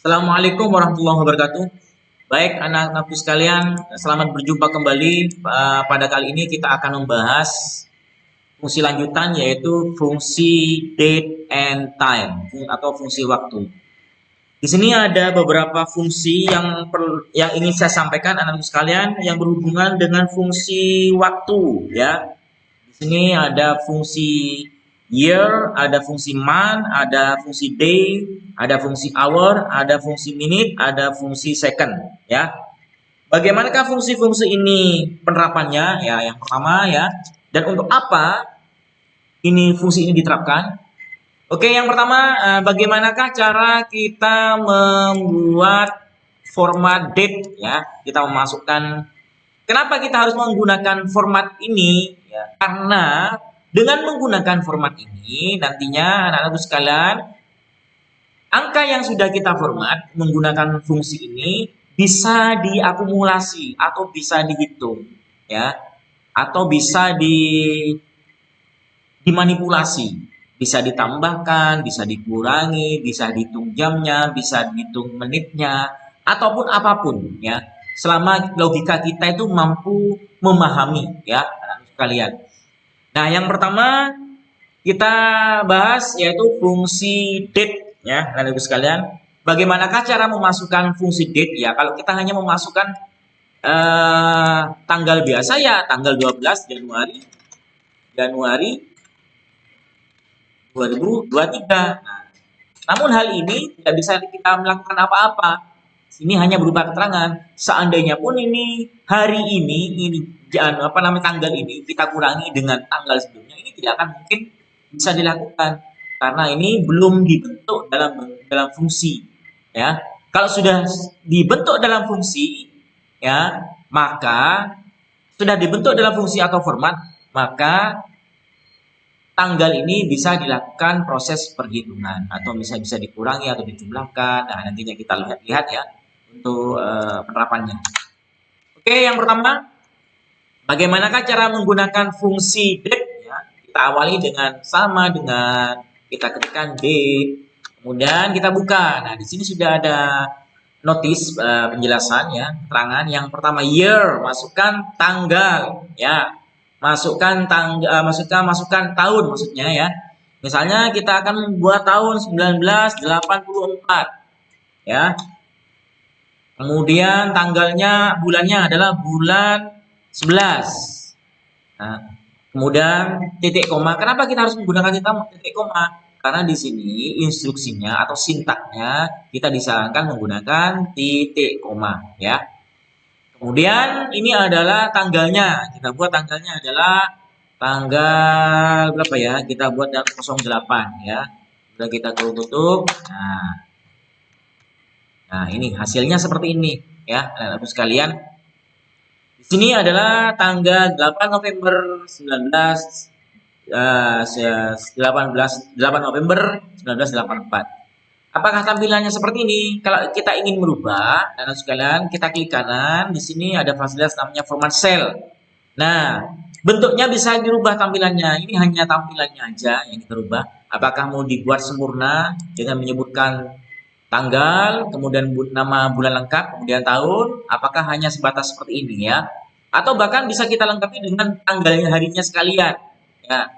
Assalamualaikum warahmatullahi wabarakatuh. Baik, anak-anakku sekalian, selamat berjumpa kembali. Pada kali ini kita akan membahas fungsi lanjutan yaitu fungsi date and time atau fungsi waktu. Di sini ada beberapa fungsi yang ingin saya sampaikan anak-anakku sekalian yang berhubungan dengan fungsi waktu ya. Di sini ada fungsi year, ada fungsi month, ada fungsi day, ada fungsi hour, ada fungsi minute, ada fungsi second, ya. Bagaimanakah fungsi-fungsi ini penerapannya? Ya, yang pertama ya. Dan untuk apa ini fungsi ini diterapkan? Oke, yang pertama, bagaimanakah cara kita membuat format date ya? Kita memasukkan. Kenapa kita harus menggunakan format ini? Ya, karena dengan menggunakan format ini, nantinya anak-anakku sekalian, angka yang sudah kita format menggunakan fungsi ini bisa diakumulasi atau bisa dihitung, ya, atau bisa dimanipulasi, bisa ditambahkan, bisa dikurangi, bisa dihitung jamnya, bisa dihitung menitnya, ataupun apapun, ya. Selama logika kita itu mampu memahami, ya, anak-anak sekalian. Nah, yang pertama kita bahas yaitu fungsi date ya, anak-anak sekalian. Bagaimanakah cara memasukkan fungsi date ya? Kalau kita hanya memasukkan tanggal biasa ya, tanggal 12 Januari Januari 2023. Nah, namun hal ini tidak bisa kita melakukan apa-apa. Ini hanya berupa keterangan. Seandainya pun ini hari ini apa namanya tanggal ini kita kurangi dengan tanggal sebelumnya, ini tidak akan mungkin bisa dilakukan karena ini belum dibentuk dalam fungsi, ya. Kalau sudah dibentuk dalam fungsi, ya, maka sudah dibentuk dalam fungsi atau format, maka tanggal ini bisa dilakukan proses perhitungan atau bisa dikurangi atau dijumlahkan. Nah, nantinya kita lihat ya untuk penerapannya. Oke, yang pertama, bagaimanakah cara menggunakan fungsi date? Ya, kita awali sama dengan kita ketikkan date, kemudian kita buka. Nah, di sini sudah ada notis penjelasan ya, keterangan. Yang pertama year, masukkan tanggal, ya. Masukkan masukkan tahun maksudnya ya. Misalnya kita akan membuat tahun 1984, ya. Kemudian bulannya adalah bulan 11. Nah, kemudian titik koma. Kenapa kita harus menggunakan titik koma? Karena di sini instruksinya atau sintaknya kita disarankan menggunakan titik koma, ya. Kemudian ini adalah tanggalnya. Kita buat tanggalnya adalah tanggal berapa ya? Kita buat 08 ya. Sudah kita tutup. Nah, ini hasilnya seperti ini ya, anak-anakku sekalian. Di sini adalah tanggal 8 November 8 November 1984. Apakah tampilannya seperti ini? Kalau kita ingin merubah, anak sekalian, kita klik kanan. Di sini ada fasilitas namanya format cell. Nah, bentuknya bisa dirubah tampilannya. Ini hanya tampilannya aja yang kita rubah. Apakah mau dibuat sempurna dengan menyebutkan tanggal, kemudian nama bulan lengkap, kemudian tahun, apakah hanya sebatas seperti ini ya? Atau bahkan bisa kita lengkapi dengan tanggalnya harinya sekalian. Ya,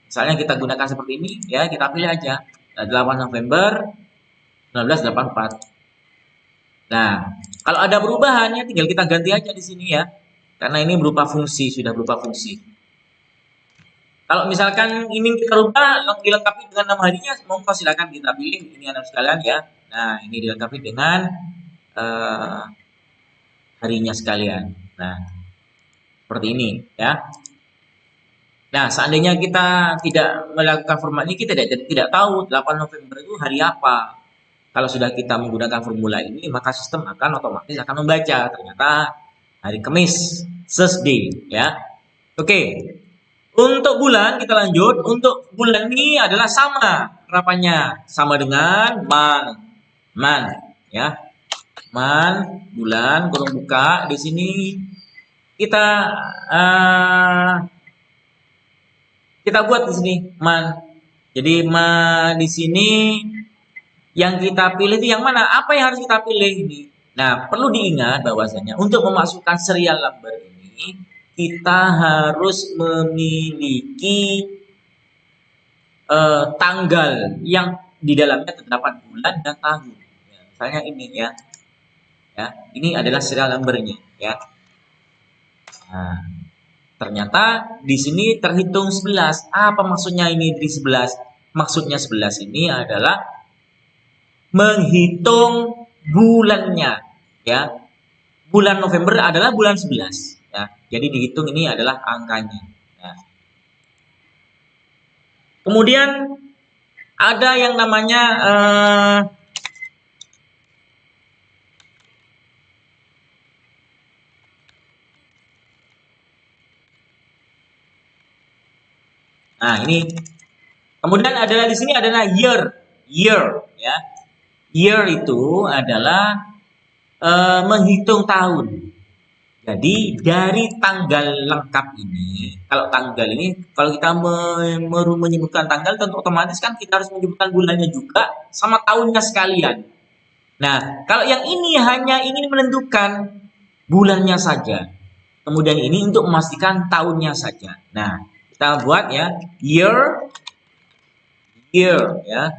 misalnya kita gunakan seperti ini, ya kita pilih aja 8 November 1984. Nah, kalau ada perubahannya tinggal kita ganti aja di sini ya. Karena ini berupa fungsi, sudah berupa fungsi. Kalau misalkan ini kita rubah, dilengkapi dengan nama harinya, monggo silakan kita pilih ini anak sekalian ya. Nah, ini dilengkapi dengan harinya sekalian. Nah, seperti ini ya. Nah, seandainya kita tidak melakukan format ini, kita tidak tahu 8 November itu hari apa. Kalau sudah kita menggunakan formula ini, maka sistem akan otomatis akan membaca ternyata hari Kamis, Thursday ya. Oke. Untuk bulan kita lanjut. Untuk bulan ini adalah sama penerapannya, sama dengan month ya. Month, bulan, kurung buka. Di sini kita buat di sini month. Jadi di sini Yang kita pilih itu yang mana? Apa yang harus kita pilih ini? Nah, perlu diingat bahwasanya untuk memasukkan serial number ini kita harus memiliki tanggal yang di dalamnya terdapat bulan dan tahun. Ya, misalnya ini ya, ini adalah serial numbernya ya. Nah, ternyata di sini terhitung 11. Apa maksudnya ini dari 11? Maksudnya 11 ini adalah menghitung bulannya ya. Bulan November adalah bulan 11 ya. Jadi dihitung ini adalah angkanya ya. Kemudian ada yang namanya nah ini. Kemudian adalah di sini adalah year ya. Year itu adalah menghitung tahun. Jadi dari tanggal lengkap ini, kalau kita menyebutkan tanggal, tentu otomatis kan kita harus menyebutkan bulannya juga sama tahunnya sekalian. Nah, kalau yang ini hanya ingin menentukan bulannya saja, kemudian ini untuk memastikan tahunnya saja. Nah, kita buat ya, year ya,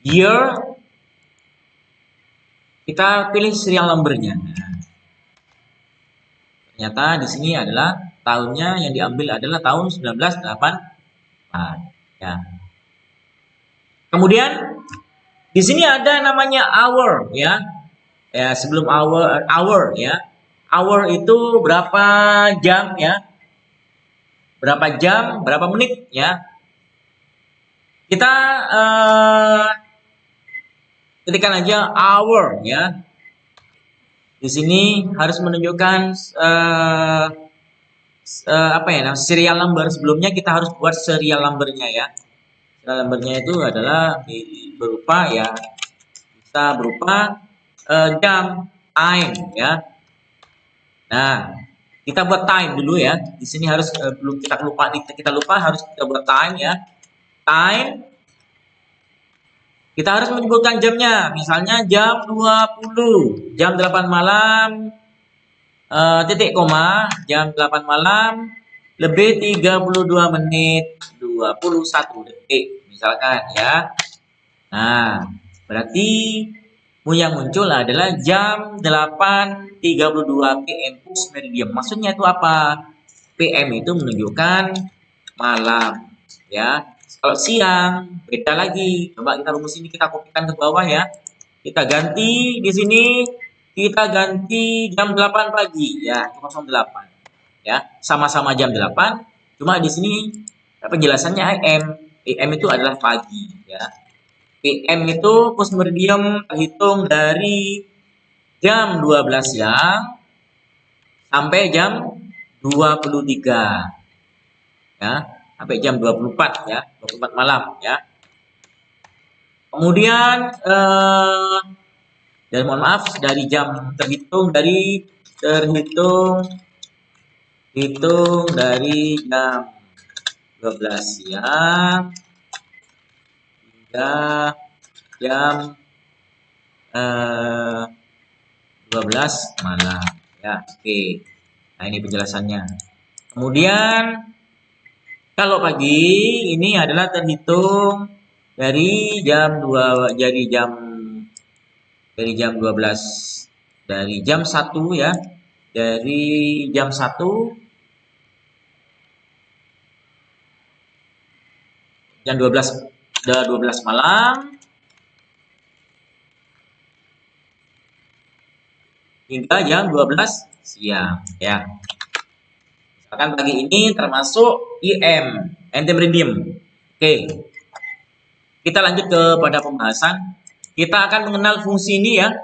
year. Kita pilih serial numbernya. Ternyata di sini adalah tahunnya yang diambil adalah tahun 1984. Ya. Kemudian di sini ada namanya hour ya. Ya, sebelum hour ya. Hour itu berapa jam ya? Berapa jam, berapa menit ya? Kita ketikkan aja hour ya. Di sini harus menunjukkan apa ya, serial number. Sebelumnya kita harus buat serial numbernya ya. Serial numbernya itu adalah berupa ya, bisa berupa jam, time ya. Nah, kita buat time dulu ya. Di sini harus belum kita lupa harus kita buat time ya. Time. Kita harus menyebutkan jamnya. Misalnya jam 20, jam 8 malam, titik koma, jam 8 malam, lebih 32 menit, 21 detik. Misalkan ya. Nah, berarti yang muncul adalah jam 8.32 PM post meridium. Maksudnya itu apa? PM itu menunjukkan malam ya. Kalau siang beda lagi. Coba kita rumus ini kita kopikan ke bawah ya. Kita ganti di sini, kita ganti jam 8 pagi ya, 08 ya. Sama-sama jam 8, cuma di sini penjelasannya AM. AM itu adalah pagi ya. PM itu post meridium terhitung dari jam 12 siang sampai jam 23 ya, sampai jam 24 ya, 24 malam ya. Kemudian dan mohon maaf dari jam terhitung dari jam 12 siang hingga jam 12 malam ya. Oke. Nah, ini penjelasannya. Kemudian kalau pagi ini adalah terhitung dari jam 2 dari jam 12 dari jam 1 ya. Dari jam 1 jam 12 malam hingga jam 12 siang ya. Misalkan pagi ini termasuk IM, antimeridium. Oke. Kita lanjut kepada pembahasan. Kita akan mengenal fungsi ini ya.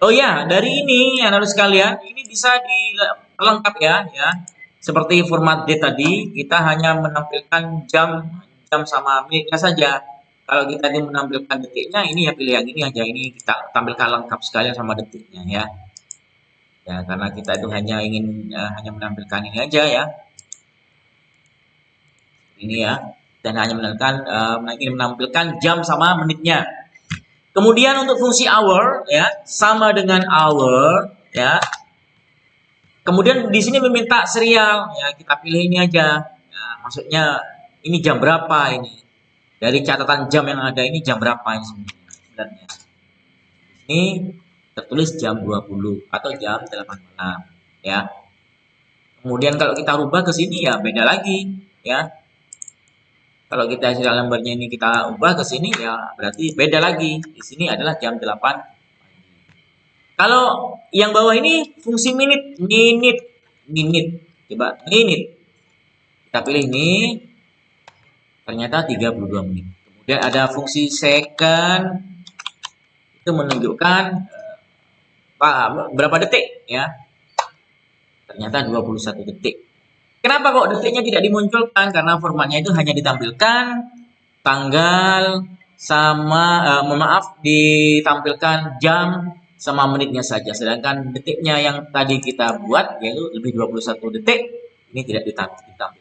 Oh ya, dari ini anak-anak sekalian, ini bisa dilengkap ya. Seperti format D tadi, kita hanya menampilkan jam sama menitnya saja. Kalau kita ingin menampilkan detiknya, ini ya pilih yang ini aja. Ini kita tampilkan lengkap sekalian sama detiknya ya. Ya, karena kita itu hanya ingin hanya menampilkan ini aja ya. Ini ya. dan hanya menampilkan jam sama menitnya. Kemudian untuk fungsi hour ya, sama dengan hour ya. Kemudian di sini meminta serial ya, kita pilih ini aja. Ya, maksudnya ini jam berapa ini? Dari catatan jam yang ada ini jam berapa ini sebenarnya? Ini tertulis jam 20 atau jam 8 malam ya. Kemudian kalau kita rubah ke sini ya beda lagi ya. Kalau kita serial numbernya ini kita ubah ke sini ya berarti beda lagi. Di sini adalah jam 8. Kalau yang bawah ini fungsi menit. Coba menit. Kita pilih ini. Ternyata 32 menit. Kemudian ada fungsi second. Itu menunjukkan berapa detik ya. Ternyata 21 detik. Kenapa kok detiknya tidak dimunculkan? Karena formatnya itu hanya ditampilkan tanggal sama ditampilkan jam sama menitnya saja. Sedangkan detiknya yang tadi kita buat yaitu lebih 21 detik ini tidak ditampilkan.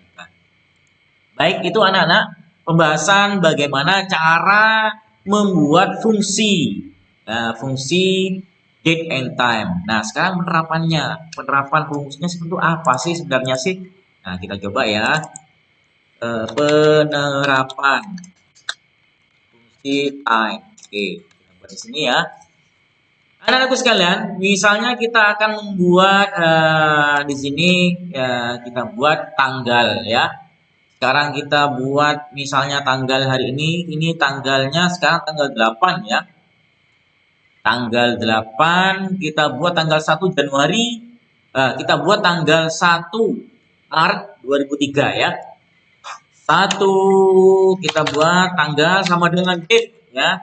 Baik, itu anak-anak pembahasan bagaimana cara membuat fungsi. Fungsi date and time. Nah, sekarang penerapan fungsinya seperti apa sih sebenarnya sih? Nah, kita coba ya. Penerapan fungsi time. Oke, kita buat di sini ya. Anak-anakku sekalian, misalnya kita akan membuat di sini kita buat tanggal ya. Sekarang kita buat misalnya tanggal hari ini tanggalnya sekarang tanggal 8 ya. Tanggal 8 kita buat tanggal 1 Januari, kita buat tanggal 1 Maret 2003 ya. 1 kita buat tanggal sama dengan date ya.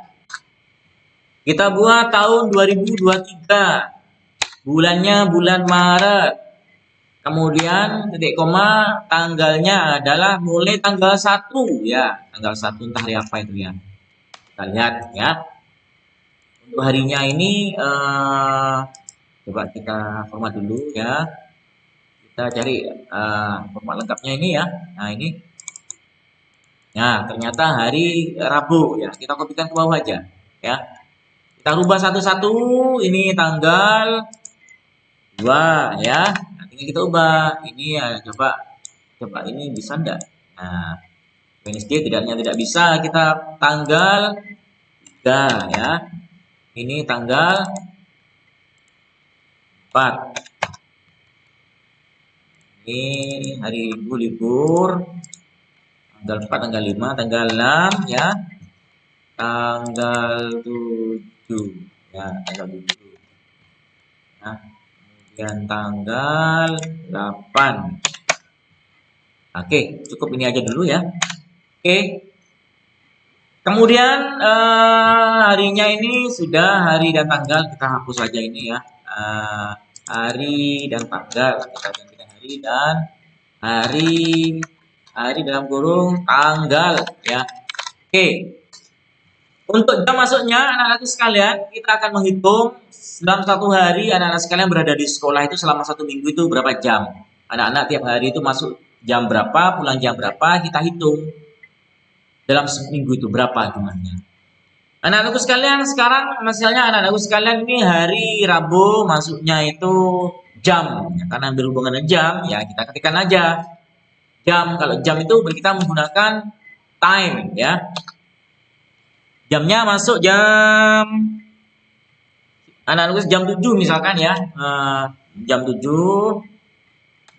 Kita buat tahun 2023. Bulannya bulan Maret. Kemudian titik koma tanggalnya adalah mulai tanggal 1 ya. Tanggal 1 entah hari apa itu ya. Kita lihat ya. Untuk harinya ini coba kita format dulu ya. Kita cari format lengkapnya ini ya. Nah, ini. Nah, ternyata hari Rabu ya. Kita kopikan ke bawah aja ya. Kita rubah satu-satu. Ini tanggal 2 ya. Nanti kita ubah. Ini ya coba ini bisa enggak? Nah, Wednesday tidak bisa. Kita tanggal 3 ya. Ini tanggal 4. Ini hari libur. Tanggal 4, tanggal 5, tanggal 6 ya. Tanggal 7 ya, tanggal 7. Nah, kemudian tanggal 8. Oke, cukup ini aja dulu ya. Oke. Kemudian harinya ini sudah hari dan tanggal kita hapus saja ini ya. Hari dan tanggal kita gantikan hari dalam kurung tanggal ya. Oke. Untuk jam masuknya anak-anak sekalian kita akan menghitung dalam satu hari anak-anak sekalian berada di sekolah itu selama 1 minggu itu berapa jam. Anak-anak tiap hari itu masuk jam berapa, pulang jam berapa, kita hitung. Dalam seminggu itu berapa jumlahnya. Anak-anakku sekalian, sekarang misalnya anak-anakku sekalian ini hari Rabu masuknya itu jam. Ya, karena berhubungan dengan jam, ya kita ketikkan aja. Jam, kalau jam itu kita menggunakan time ya. Jamnya masuk jam anak-anakku jam 7 misalkan ya. Jam 7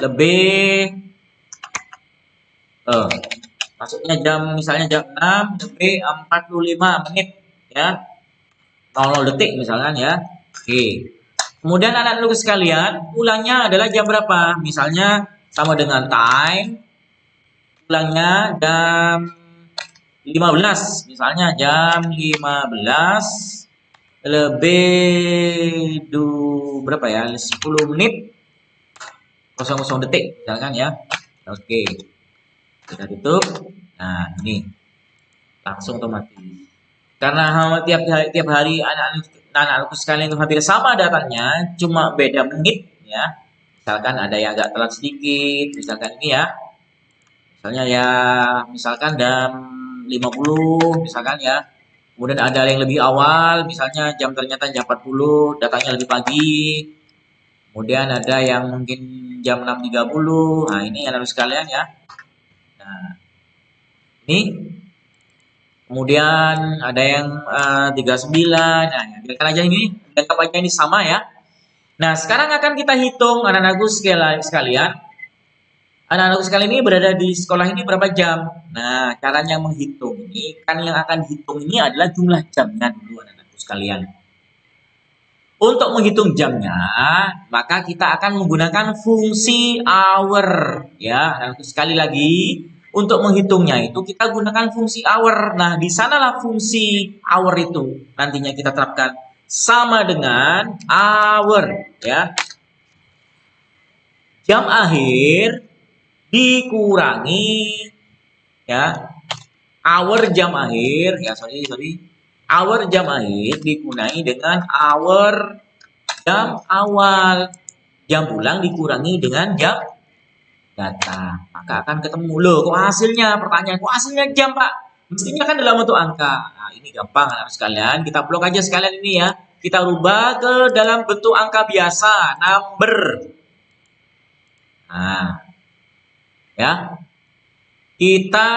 lebih masuknya jam misalnya jam 6 lebih 45 menit ya. 00 detik misalkan ya. Oke. Kemudian anak-anak sekalian, pulangnya adalah jam berapa? Misalnya sama dengan time. Pulangnya jam 15. Misalnya jam 15 lebih berapa ya? 10 menit 00 detik misalkan ya. Oke. Kita tutup. Nah, ini langsung otomatis. Karena tiap hari anak-anakku sekalian itu hampir sama datanya, cuma beda menit ya. Misalkan ada yang agak telat sedikit, misalkan ini ya. Misalnya ya, misalkan jam 50 misalkan ya. Kemudian ada yang lebih awal, misalnya ternyata jam 40, datangnya lebih pagi. Kemudian ada yang mungkin jam 6.30. Nah, ini anak sekalian ya. Nah, ini kemudian ada yang 39. Nah, biarkan aja ini, anggap aja ini sama ya. Nah, sekarang akan kita hitung anak-anakku sekalian. Anak-anakku sekalian ini berada di sekolah ini berapa jam? Nah, caranya menghitung ini, kan yang akan dihitung ini adalah jumlah jamnya dulu anak-anakku sekalian. Untuk menghitung jamnya, maka kita akan menggunakan fungsi hour. Ya, nanti sekali lagi, untuk menghitungnya itu kita gunakan fungsi hour. Nah, di sanalah fungsi hour itu nantinya kita terapkan sama dengan hour. Ya, jam akhir dikurangi ya hour jam akhir ya hour jam akhir dikurangi dengan hour jam awal, jam pulang dikurangi dengan jam datang, maka akan ketemu. Loh, kok hasilnya, pertanyaan, kok hasilnya jam, Pak? Mestinya kan dalam bentuk angka. Nah, ini gampang anak sekalian, kita blok aja sekalian ini ya, kita rubah ke dalam bentuk angka biasa, number. Nah, ya, kita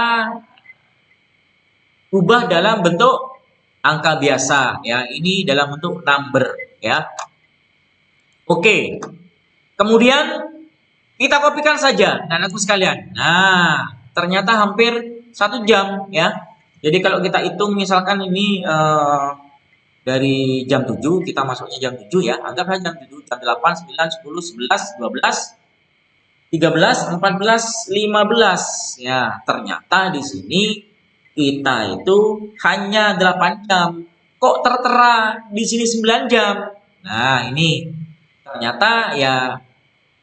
ubah dalam bentuk angka biasa ya, ini dalam bentuk number ya. Oke, kemudian kita kopikan saja anakku sekalian. Nah, ternyata hampir 1 jam ya. Jadi kalau kita hitung misalkan ini dari jam 7, kita masuknya jam 7 ya, anggaplah jam 7, jam 8, 9, 10, 11, 12, 13, 14, 15 ya. Ternyata di sini kita itu hanya 8 jam. Kok tertera di sini 9 jam? Nah, ini ternyata ya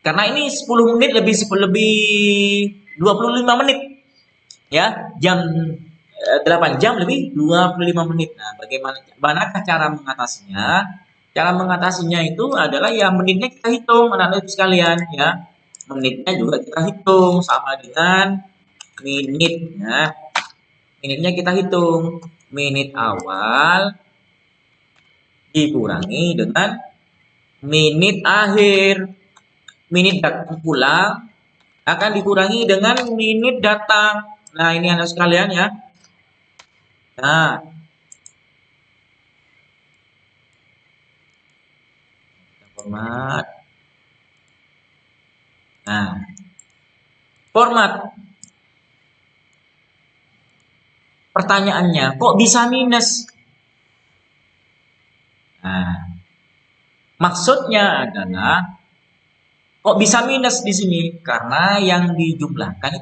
karena ini 10 menit lebih 25 menit. Ya, jam 8 jam lebih 25 menit. Nah, bagaimanakah cara mengatasinya? Cara mengatasinya itu adalah ya menitnya kita hitung anak-anak sekalian ya. Menitnya juga kita hitung sama dengan menitnya. Menitnya kita hitung. Menit awal dikurangi dengan menit akhir. Menit datang pulang akan dikurangi dengan menit datang. Nah, ini anak sekalian ya. Nah, format. Nah, format. Pertanyaannya, kok bisa minus? Nah, maksudnya adalah kok bisa minus di sini? Karena yang dijumlahkan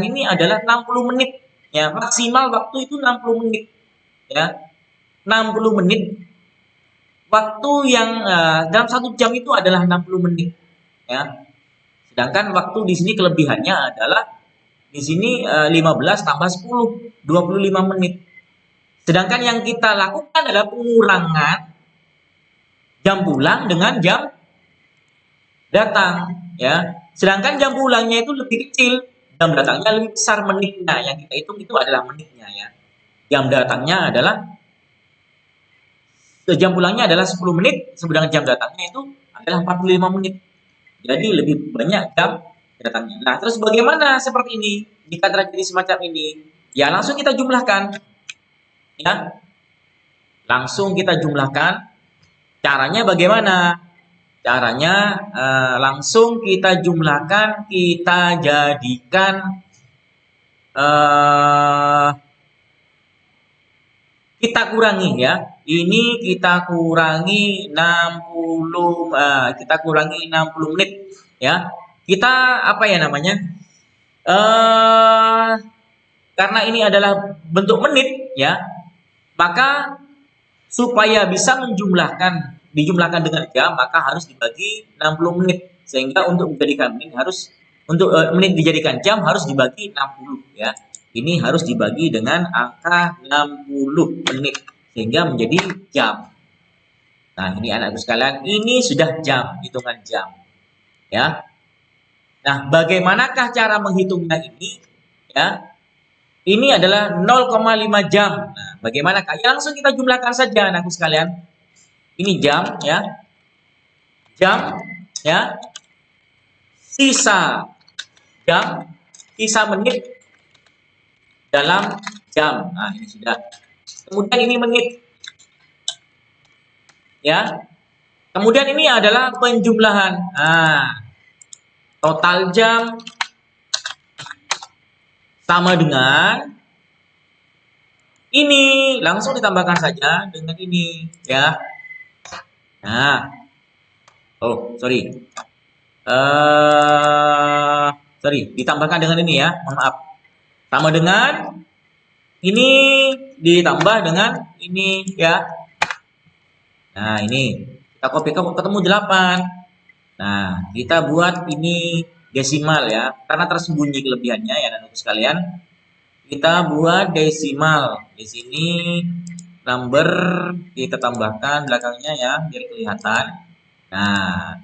ini adalah 60 menit. Ya, maksimal waktu itu 60 menit. Ya, 60 menit. Waktu yang dalam 1 jam itu adalah 60 menit. Ya. Sedangkan waktu di sini kelebihannya adalah di sini 15 tambah 10, 25 menit. Sedangkan yang kita lakukan adalah pengurangan jam pulang dengan jam datang, ya. Sedangkan jam pulangnya itu lebih kecil, jam datangnya lebih besar menitnya. Yang kita hitung itu adalah menitnya ya. Jam datangnya adalah jam pulangnya adalah 10 menit, sedangkan jam datangnya itu adalah 45 menit. Jadi lebih banyak jam datangnya. Nah, terus bagaimana seperti ini? Jika terjadi semacam ini, ya langsung kita jumlahkan. Ya. Langsung kita jumlahkan. Caranya bagaimana? Caranya langsung kita jumlahkan, kita jadikan kita kurangi ya. Ini kita kurangi 60 kita kurangi 60 menit ya. Kita apa ya namanya? Karena ini adalah bentuk menit ya. Maka supaya bisa dijumlahkan dengan jam, maka harus dibagi 60 menit. Sehingga untuk menjadikan menit dijadikan jam harus dibagi 60 ya. Ini harus dibagi dengan angka 60 menit sehingga menjadi jam. Nah, ini anak-anak sekalian, ini sudah jam, hitungan jam. Ya. Nah, bagaimanakah cara menghitungnya ini? Ya, ini adalah 0,5 jam. Nah, bagaimanakah? Ya, langsung kita jumlahkan saja, anakku sekalian. Ini jam, ya. Jam, ya. Sisa jam, sisa menit dalam jam. Nah, ini sudah. Kemudian ini menit, ya. Kemudian ini adalah penjumlahan. Nah, total jam sama dengan ini. Langsung ditambahkan saja dengan ini, ya. Nah, oh, sorry. Ditambahkan dengan ini ya, mohon maaf. Sama dengan ini ditambah dengan ini ya. Nah, ini kita copy ketemu 8. Nah, kita buat ini desimal ya, karena tersembunyi kelebihannya ya anak-anak sekalian. Kita buat desimal. Di sini number kita tambahkan belakangnya ya, biar kelihatan. Nah,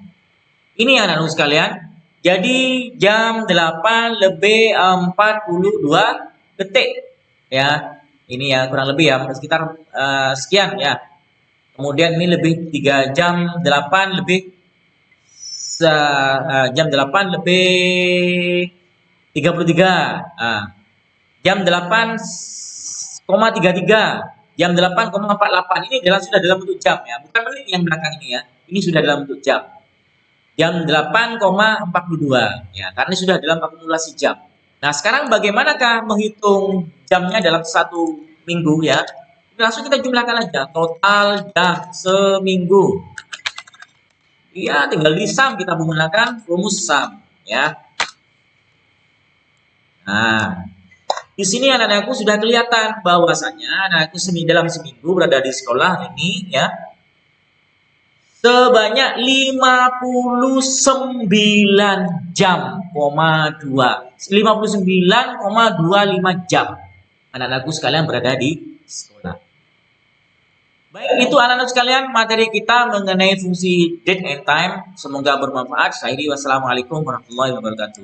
ini ya anak-anak sekalian. Jadi jam 8 lebih 42 detik ya. Ini ya kurang lebih ya sekitar sekian ya. Kemudian ini lebih 3 jam 8 lebih jam 8 lebih 33. Jam 8,33, jam 8,48 ini sudah dalam bentuk jam ya, bukan menit yang belakang ini ya. Ini sudah dalam bentuk jam. Jam 8,42 ya, karena sudah dalam akumulasi jam. Nah, sekarang bagaimanakah menghitung jamnya dalam satu minggu ya? Langsung kita jumlahkan aja total jam seminggu. Iya, tinggal di sum kita menggunakan rumus sum ya. Nah, di sini anak-anakku sudah kelihatan bahwasanya anakku dalam seminggu berada di sekolah ini ya sebanyak 59 jam, 59,25 jam anak-anakku sekalian berada di sekolah. Baik, itu anak-anak sekalian materi kita mengenai fungsi date and time. Semoga bermanfaat. Wassalamualaikum warahmatullahi wabarakatuh.